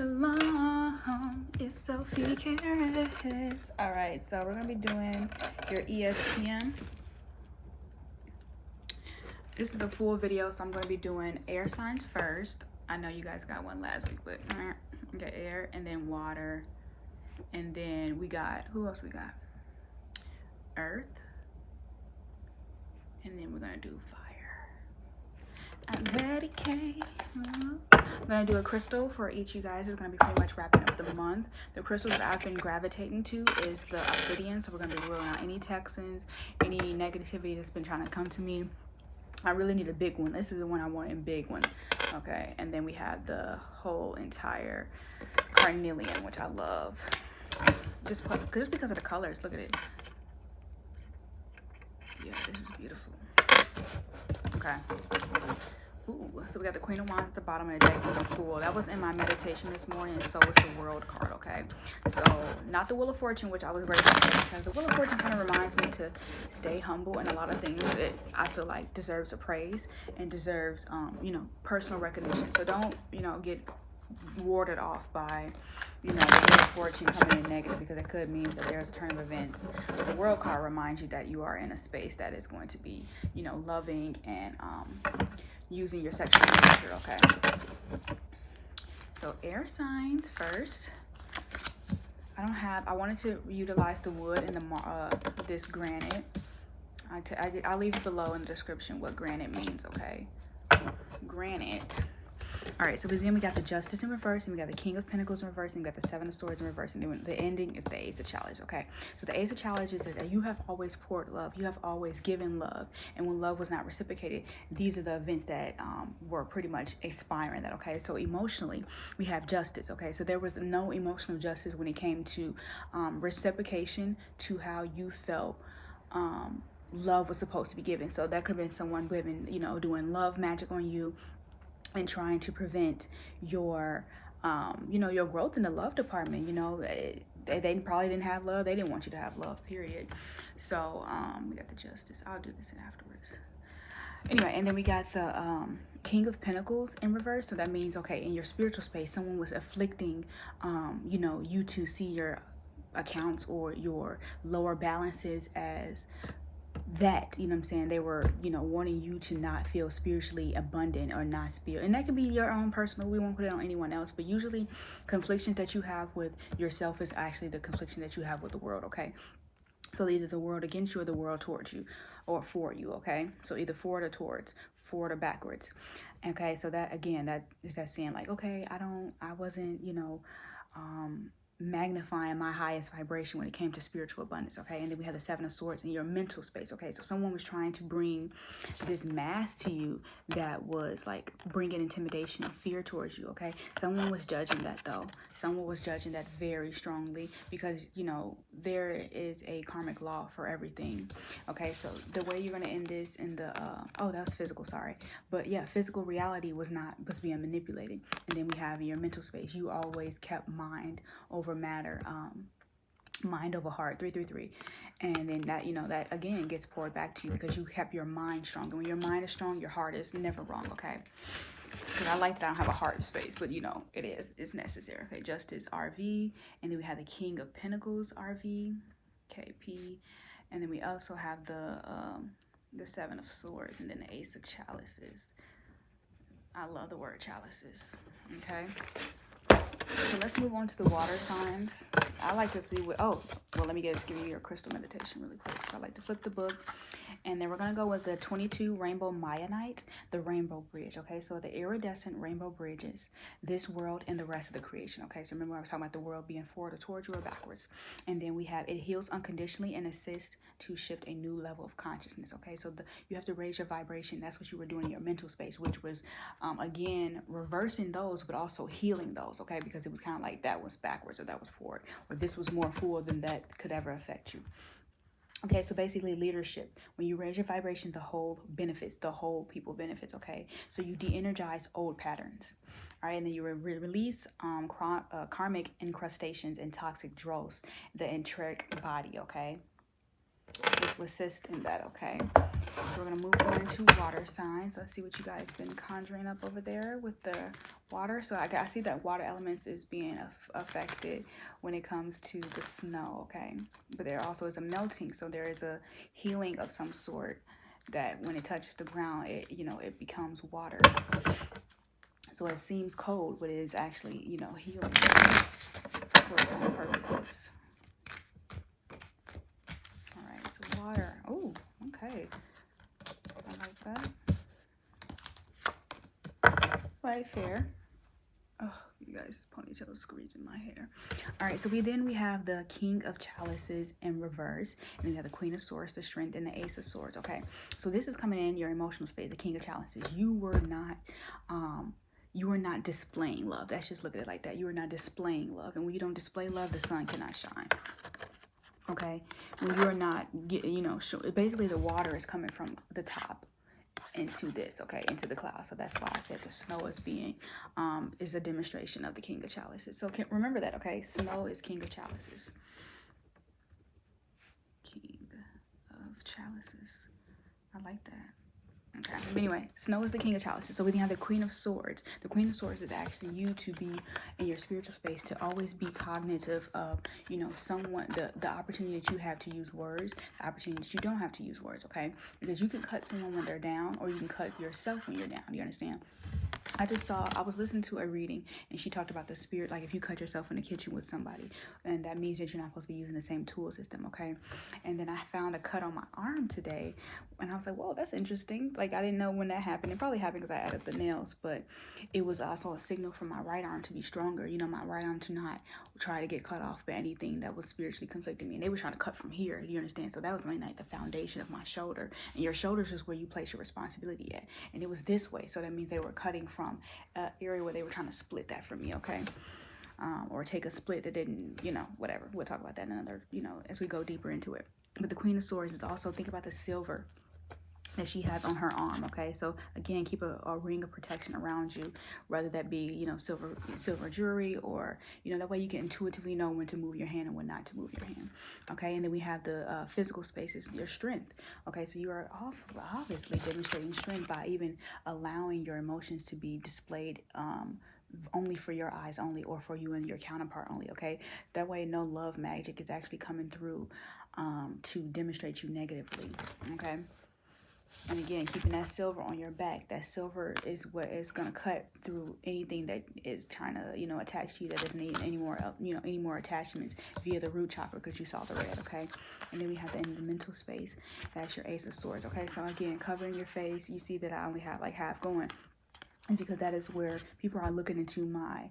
Shalom, it's Selfie Carats. All right, so we're gonna be doing your ESPM. This is a full video, so I'm gonna be doing air signs first. I know you guys got one last week, but okay, air, and then water, and then we got, who else we got? Earth, and then we're gonna do fire. I'm dedicated. I'm gonna do a crystal for each of you guys. It's gonna be pretty much wrapping up the month. The crystals that I've been gravitating to is the obsidian. So we're gonna be ruling out any toxins, any negativity that's been trying to come to me. I really need a big one. This is the one I want, a big one. Okay, and then we have the whole entire carnelian, which I love. Just because of the colors. Look at it. Yeah, this is beautiful. Okay. Ooh, so we got the Queen of Wands at the bottom of the deck with a Fool. That was in my meditation this morning, and so was the World card, okay? So, not the Wheel of Fortune, which I was ready to say, because the Wheel of Fortune kind of reminds me to stay humble in a lot of things that I feel like deserves a praise and deserves, personal recognition. So don't, get warded off by, the Wheel of Fortune coming in negative, because it could mean that there's a turn of events. But the World card reminds you that you are in a space that is going to be, loving and, using your sexual nature, okay? So air signs first. I wanted to utilize the wood and this granite. I'll leave it below in the description what granite means, okay? Granite. All right, so then we got the Justice in reverse, and we got the King of Pentacles in reverse, and we got the Seven of Swords in reverse, and then the ending is the Ace of Chalice, okay? So the Ace of Chalice is that you have always poured love. You have always given love, and when love was not reciprocated, these are the events that were pretty much expiring that, okay? So emotionally, we have justice, okay? So there was no emotional justice when it came to reciprocation to how you felt love was supposed to be given. So that could have been someone doing love magic on you, and trying to prevent your your growth in the love department. They probably didn't have love. They didn't want you to have love, period. So we got the Justice. I'll do this afterwards. Anyway, and then we got the King of Pentacles in reverse. So that means, okay, in your spiritual space, someone was afflicting you to see your accounts or your lower balances as that, they were, wanting you to not feel spiritually abundant or not feel, and that could be your own personal, we won't put it on anyone else, but usually conflictions that you have with yourself is actually the confliction that you have with the world, okay? So either the world against you or the world towards you or for you, okay? So either forward or towards, forward or backwards, okay? So that, again, that is that saying like, okay, I wasn't, magnifying my highest vibration when it came to spiritual abundance, okay? And then we have the Seven of Swords in your mental space, okay? So someone was trying to bring this mask to you that was like bringing intimidation and fear towards you, okay? Someone was judging that, though. Someone was judging that very strongly, because there is a karmic law for everything, okay? So the way you're going to end this in the that was physical, sorry, but yeah, physical reality was being manipulated. And then we have in your mental space, you always kept mind over matter, mind over heart, 333, and then that that again gets poured back to you because you kept your mind strong. And when your mind is strong, your heart is never wrong, okay? Because I like that I don't have a heart space, but it's necessary, okay? Justice, RV, and then we have the King of Pentacles, RV, KP, and then we also have the Seven of Swords, and then the Ace of Chalices. I love the word chalices, okay? So let's move on to the water signs. I like to see let me give you your crystal meditation really quick. So I like to flip the book, and then we're going to go with the 22 Rainbow Mayanite, the Rainbow Bridge, okay? So the iridescent rainbow bridges this world and the rest of the creation, okay? So remember I was talking about the world being forward or towards you or backwards. And then we have it heals unconditionally and assists to shift a new level of consciousness, okay? So you have to raise your vibration. That's what you were doing in your mental space, which was, again, reversing those, but also healing those, okay? Because it was kind of like that was backwards or that was forward, or this was more forward than that could ever affect you. Okay, so basically leadership. When you raise your vibration, the whole people benefits, okay? So you de-energize old patterns, all right? And then you release karmic incrustations and toxic dross, the enteric body, okay? this will assist in that, okay? So we're going to move on to water signs. Let's see what you guys been conjuring up over there with the water. So I see that water elements is being affected when it comes to the snow, okay? But there also is a melting, so there is a healing of some sort that when it touches the ground, it, you know, it becomes water. So it seems cold, but it is actually, you know, healing for its own purposes. All right, so water. Oh, okay. I like that. Right, fair. Oh, you guys, ponytail squeezing my hair. All right, so we have the King of Chalices in reverse, and then we have the Queen of Swords, the Strength, and the Ace of Swords. Okay, so this is coming in your emotional space. The King of Chalices. You were not displaying love. Let's just look at it like that. You are not displaying love, and when you don't display love, the sun cannot shine. Okay, when you are not, you know, basically the water is coming from the top into this, okay, into the cloud. So that's why I said the snow is being is a demonstration of the King of Chalices. So remember that, okay? Snow is King of Chalices. King of Chalices. I like that. Okay. But anyway, snow is the King of Chalices. So we have the Queen of Swords. The Queen of Swords is asking you to be in your spiritual space, to always be cognitive of, you know, someone, the opportunity that you have to use words, the opportunity that you don't have to use words, okay? Because you can cut someone when they're down, or you can cut yourself when you're down. Do you understand? I was listening to a reading, and she talked about the spirit, like if you cut yourself in the kitchen with somebody, and that means that you're not supposed to be using the same tool system, okay? And then I found a cut on my arm today, and I was like, whoa, that's interesting. Like, I didn't know when that happened. It probably happened because I added the nails, but it was also a signal for my right arm to be stronger, you know, my right arm to not try to get cut off by anything that was spiritually conflicting me. And they were trying to cut from here, you understand? So that was like the foundation of my shoulder, and your shoulders is where you place your responsibility at, and it was this way. So that means they were cutting from an area where they were trying to split that from me, okay? Or take a split that didn't, you know, whatever. We'll talk about that in another, you know, as we go deeper into it. But the Queen of Swords is also, think about the silver that she has on her arm, okay? So again, keep a ring of protection around you, whether that be, you know, silver jewelry, or, you know, that way you can intuitively know when to move your hand and when not to move your hand, okay? And then we have the physical spaces, your strength, okay? So you are obviously demonstrating strength by even allowing your emotions to be displayed only for your eyes only, or for you and your counterpart only, okay? That way no love magic is actually coming through to demonstrate you negatively, okay? And again, keeping that silver on your back. That silver is what is going to cut through anything that is trying to, you know, attach to you, that doesn't need any more, you know, any more attachments via the root chakra, because you saw the red, okay? And then we have the mental space. That's your Ace of Swords, okay? So again, covering your face. You see that I only have like half going. And because that is where people are looking into my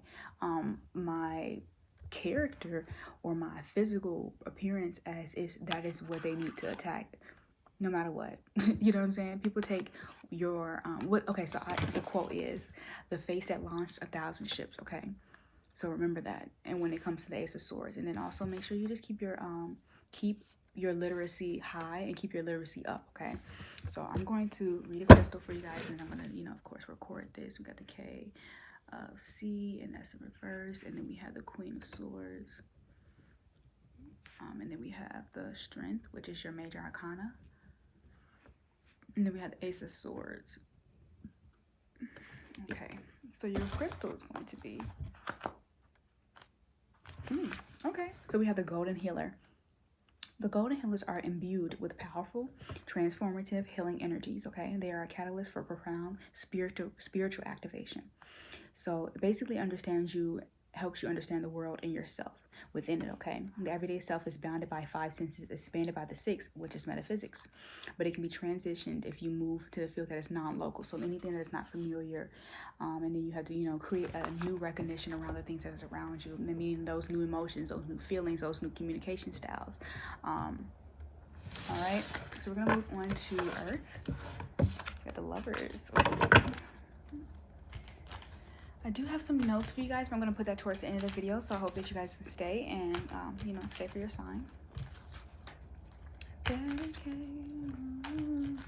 character or my physical appearance as if that is where they need to attack, no matter what. You know what I'm saying? People take your okay, so the quote is, the face that launched 1,000 ships, okay? So remember that. And when it comes to the Ace of Swords, and then also make sure you just keep your literacy high and keep your literacy up, okay? So I'm going to read a crystal for you guys, and I'm gonna, you know, of course, record this. We got the K of C, and that's in reverse, and then we have the Queen of Swords, and then we have the Strength, which is your major arcana. And then we have the Ace of Swords. Okay, so your crystal is going to be... okay, so we have the Golden Healer. The Golden Healers are imbued with powerful, transformative healing energies, okay? They are a catalyst for profound spiritual activation. So it basically helps you understand the world and yourself within it, okay? The everyday self is bounded by 5 senses, expanded by the 6th, which is metaphysics. But it can be transitioned if you move to the field that is non-local. So anything that is not familiar, and then you have to, you know, create a new recognition around the things that is around you, meaning those new emotions, those new feelings, those new communication styles. All right, so we're gonna move on to Earth. Got the Lovers. I do have some notes for you guys, but I'm going to put that towards the end of the video, so I hope that you guys stay and, you know, stay for your sign.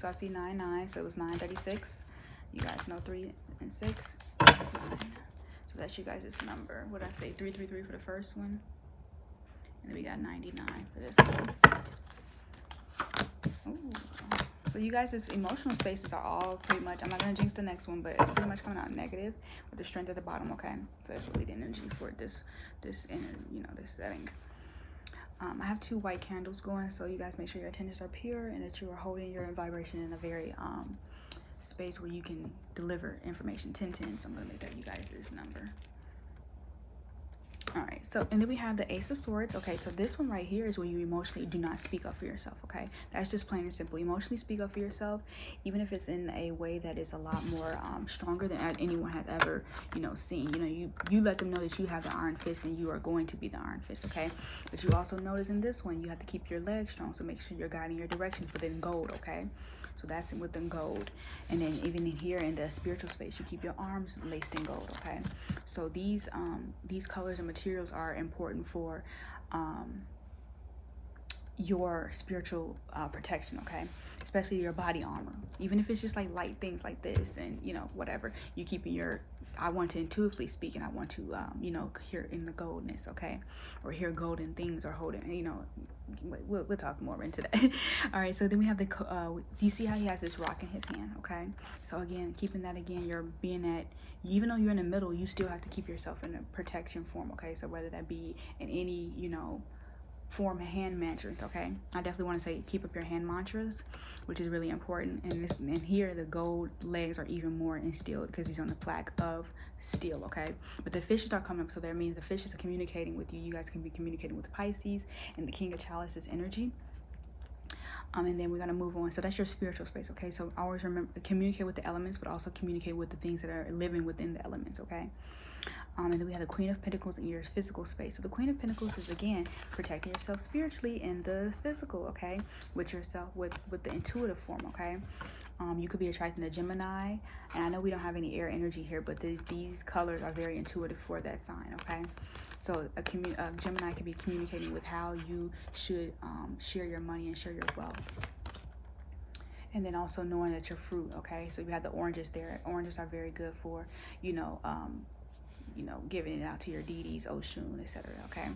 So I see 9, so it was 936. You guys know 3 and 6. That's 9. So that's you guys' number. What did I say? 333 for the first one. And then we got 99 for this one. Ooh. So you guys, this emotional spaces are all pretty much, I'm not going to jinx the next one, but it's pretty much coming out negative with the strength at the bottom, okay? So that's lead energy for this inner, this setting. I have 2 white candles going, so you guys make sure your intentions are pure and that you are holding your vibration in a very space where you can deliver information. 1010, so I'm going to make that you guys this number. All right, so and then we have the Ace of Swords. Okay, so this one right here is where you emotionally do not speak up for yourself. Okay, that's just plain and simple. Emotionally speak up for yourself, even if it's in a way that is a lot more stronger than anyone has ever seen. You let them know that you have the iron fist and you are going to be the iron fist. Okay, but you also notice in this one you have to keep your legs strong, so make sure you're guiding your directions within gold. Okay. So that's within gold. And then even in here in the spiritual space, you keep your arms laced in gold, okay? So these colors and materials are important for your spiritual protection, okay? Especially your body armor. Even if it's just like light things like this and, whatever, you keeping your, I want to intuitively speak and I want to, hear in the goldness, okay? Or hear golden things or holding, we'll talk more into that. All right, so then we have you see how he has this rock in his hand, okay? So again, keeping that again, you're being that, even though you're in the middle, you still have to keep yourself in a protection form, okay? So whether that be in any, form of hand mantras, okay? I definitely want to say keep up your hand mantras, which is really important. And here the gold legs are even more instilled because he's on the plaque of steel, okay? But the fishes are coming up, so that means the fishes are communicating with you. You guys can be communicating with Pisces and the King of Chalices energy. And then we're going to move on. So that's your spiritual space, okay? So always remember, communicate with the elements, but also communicate with the things that are living within the elements, okay? And then we have the Queen of Pentacles in your physical space. So the Queen of Pentacles is, again, protecting yourself spiritually in the physical, okay? With yourself, with the intuitive form, okay? You could be attracting a Gemini. And I know we don't have any air energy here, but these colors are very intuitive for that sign, okay? So a Gemini can be communicating with how you should share your money and share your wealth. And then also knowing that you're fruit, okay? So you have the oranges there. Oranges are very good for, giving it out to your deities, Oshun, etc., okay?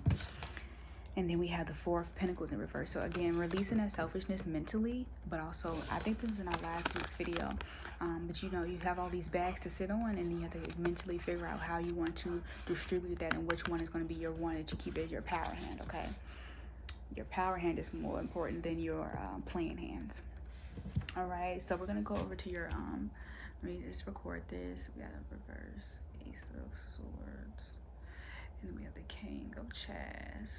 And then we have the 4 of Pentacles in reverse. So again, releasing that selfishness mentally, but also, I think this is in our last week's video, but you have all these bags to sit on, and you have to mentally figure out how you want to distribute that and which one is going to be your one that you keep as your power hand, okay? Your power hand is more important than your playing hands. All right, so we're going to go over to your, let me just record this. We got a reverse Ace of Swords, and then we have the King of Chess,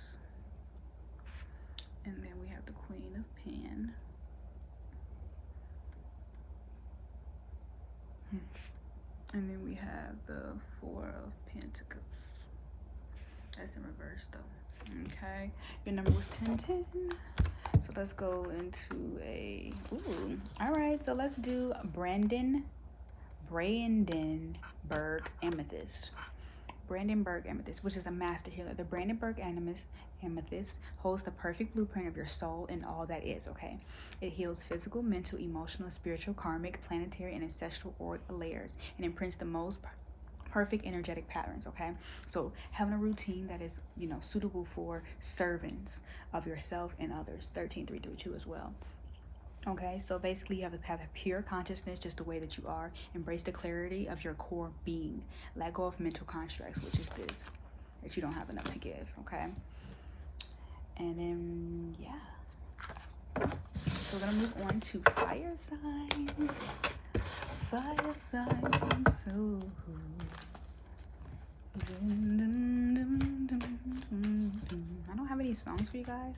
and then we have the Queen of Pen, and then we have the 4 of Pentacles. That's in reverse though. Okay, your number was 1010. So let's go into all right, so let's do Brandenburg Amethyst. Brandenburg Amethyst, which is a master healer. The Brandenburg Amethyst holds the perfect blueprint of your soul and all that is, okay? It heals physical, mental, emotional, spiritual, karmic, planetary, and ancestral layers, and imprints the most perfect energetic patterns, okay? So having a routine that is, suitable for servants of yourself and others. 13332 as well. Okay, so basically you have to have a pure consciousness, just the way that you are. Embrace the clarity of your core being. Let go of mental constructs, which is this, that you don't have enough to give, okay? And then, yeah. So we're gonna move on to fire signs. Fire signs, so I don't have any songs for you guys.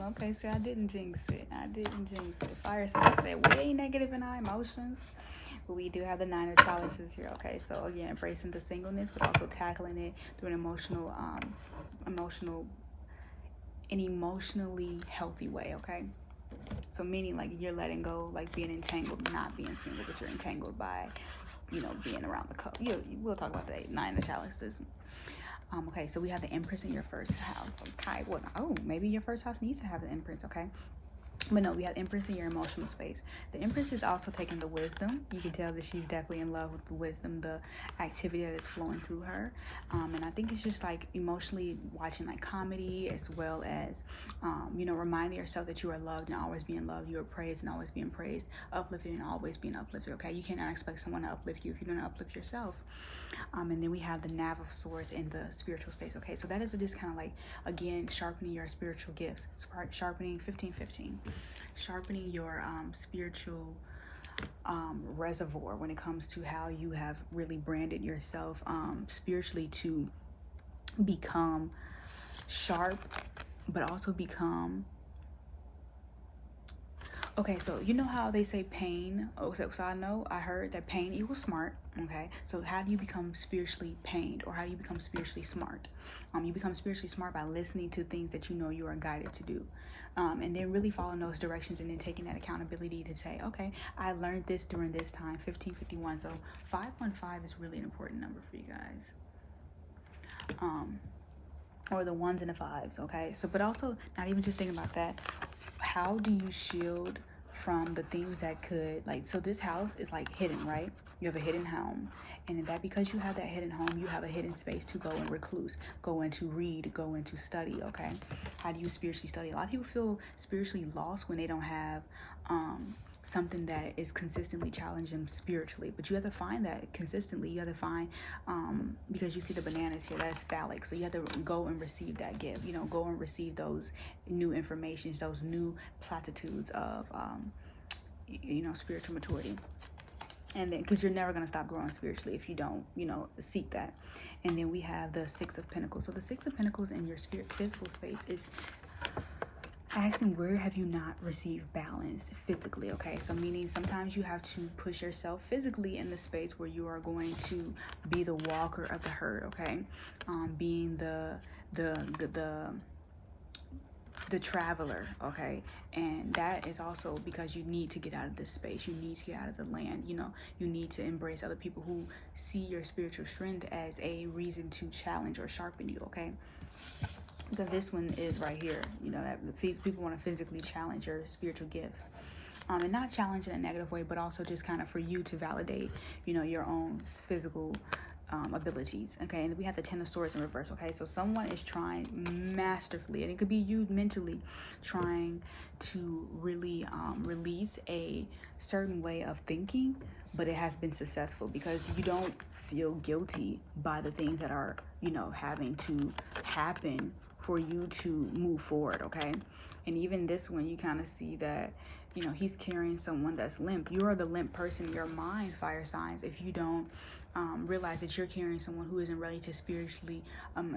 Okay, see, I didn't jinx it. Fire signs say way negative in our emotions. But we do have the 9 of Chalices here, okay? So again, embracing the singleness, but also tackling it through an emotionally healthy way, okay? So meaning like you're letting go, like being entangled, not being single, but you're entangled by, being around the couple. We'll talk about the 9 of Chalices. Okay, so we have the Empress in your first house. Okay, maybe your first house needs to have the Empress, okay? But no, we have Empress in your emotional space. The Empress is also taking the wisdom. You can tell that she's definitely in love with the wisdom, the activity that is flowing through her. And I think it's just like emotionally watching like comedy, as well as, reminding yourself that you are loved and always being loved. You are praised and always being praised, uplifted and always being uplifted. Okay, you cannot expect someone to uplift you if you don't uplift yourself. And then we have the Nav of Swords in the spiritual space. Okay, so that is just kind of like, again, sharpening your spiritual gifts. Sharpening 1515. Sharpening your spiritual reservoir when it comes to how you have really branded yourself spiritually to become sharp, but also become. Okay, so you know how they say pain? Oh, so I heard that pain equals smart. Okay, so how do you become spiritually pained, or how do you become spiritually smart? You become spiritually smart by listening to things that you know you are guided to do. And then really following those directions, and then taking that accountability to say, okay, I learned this during this time, 1551. So 515 is really an important number for you guys. Or the ones and the fives, okay? So, but also, not even just thinking about that, how do you shield from the things that could, like, so this house is like hidden, right? You have a hidden home, and that because you have that hidden home, you have a hidden space to go and recluse, go into read, go into study. Okay, how do you spiritually study? A lot of people feel spiritually lost when they don't have something that is consistently challenging them spiritually, but you have to find that consistently. You have to find, because you see the bananas here, that's phallic, so you have to go and receive that gift, go and receive those new informations, those new platitudes of spiritual maturity. And then, because you're never going to stop growing spiritually if you don't seek that. And then we have the Six of Pentacles. So the Six of Pentacles in your spirit physical space is asking, where have you not received balance physically? Okay, so meaning sometimes you have to push yourself physically in the space where you are going to be the walker of the herd. Okay, being the traveler. Okay, and that is also because you need to get out of this space, you need to get out of the land, you need to embrace other people who see your spiritual strength as a reason to challenge or sharpen you. Okay, because this one is right here, that people want to physically challenge your spiritual gifts, and not challenge in a negative way, but also just kind of for you to validate your own physical abilities. Okay, and we have the Ten of Swords in reverse. Okay, so someone is trying masterfully, and it could be you mentally trying to really release a certain way of thinking, but it has been successful because you don't feel guilty by the things that are having to happen for you to move forward. Okay, and even this one, you kind of see that he's carrying someone that's limp. You are the limp person in your mind, fire signs, if you don't realize that you're carrying someone who isn't ready to spiritually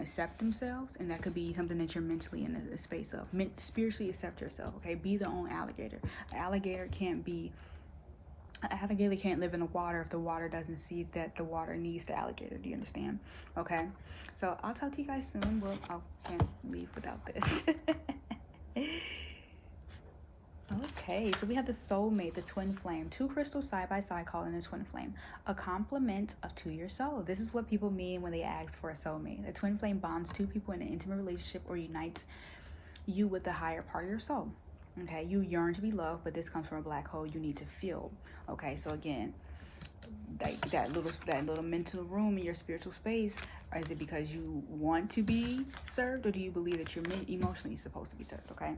accept themselves. And that could be something that you're mentally in a space of. Spiritually accept yourself. Okay, be the own alligator. An alligator can't live in the water if the water doesn't see that the water needs the alligator. Do you understand? Okay, so I'll talk to you guys soon. Well, I can't leave without this. Okay, so we have the soulmate, the twin flame. Two crystals side by side, calling a twin flame a complement to your soul. This is what people mean when they ask for a soulmate. A twin flame bonds two people in an intimate relationship or unites you with the higher part of your soul. Okay, you yearn to be loved, but this comes from a black hole you need to fill. Okay, so again, that little mental room in your spiritual space, or is it because you want to be served, or do you believe that you're emotionally supposed to be served? Okay.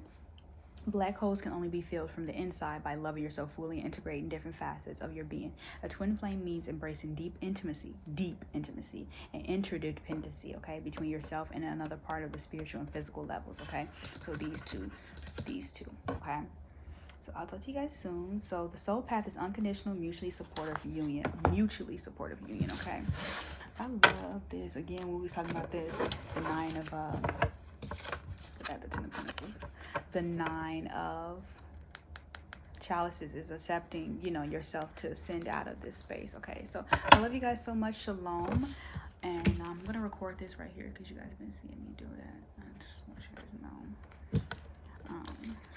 Black holes can only be filled from the inside by loving yourself fully and integrating different facets of your being. A twin flame means embracing deep intimacy, and interdependency, okay, between yourself and another part of the spiritual and physical levels, okay? So these two, okay? So I'll talk to you guys soon. So the soul path is unconditional, mutually supportive union, okay? I love this. Again, when we was talking about this, the Nine of, the Ten of Pentacles. The Nine of Chalices is accepting, yourself to ascend out of this space. Okay, so I love you guys so much. Shalom. And I'm going to record this right here because you guys have been seeing me do that. I just want you guys to know.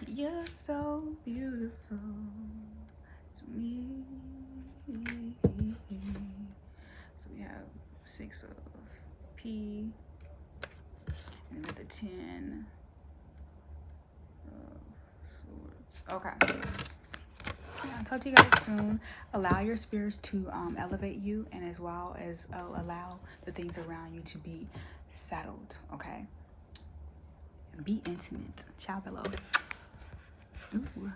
You're so beautiful to me. So we have 6 of P. And with the 10 of Swords. Carats. Okay. I'll talk to you guys soon. Allow your spirits to elevate you, and as well as allow the things around you to be settled. Okay. And be intimate. Ciao, bellows. Ooh.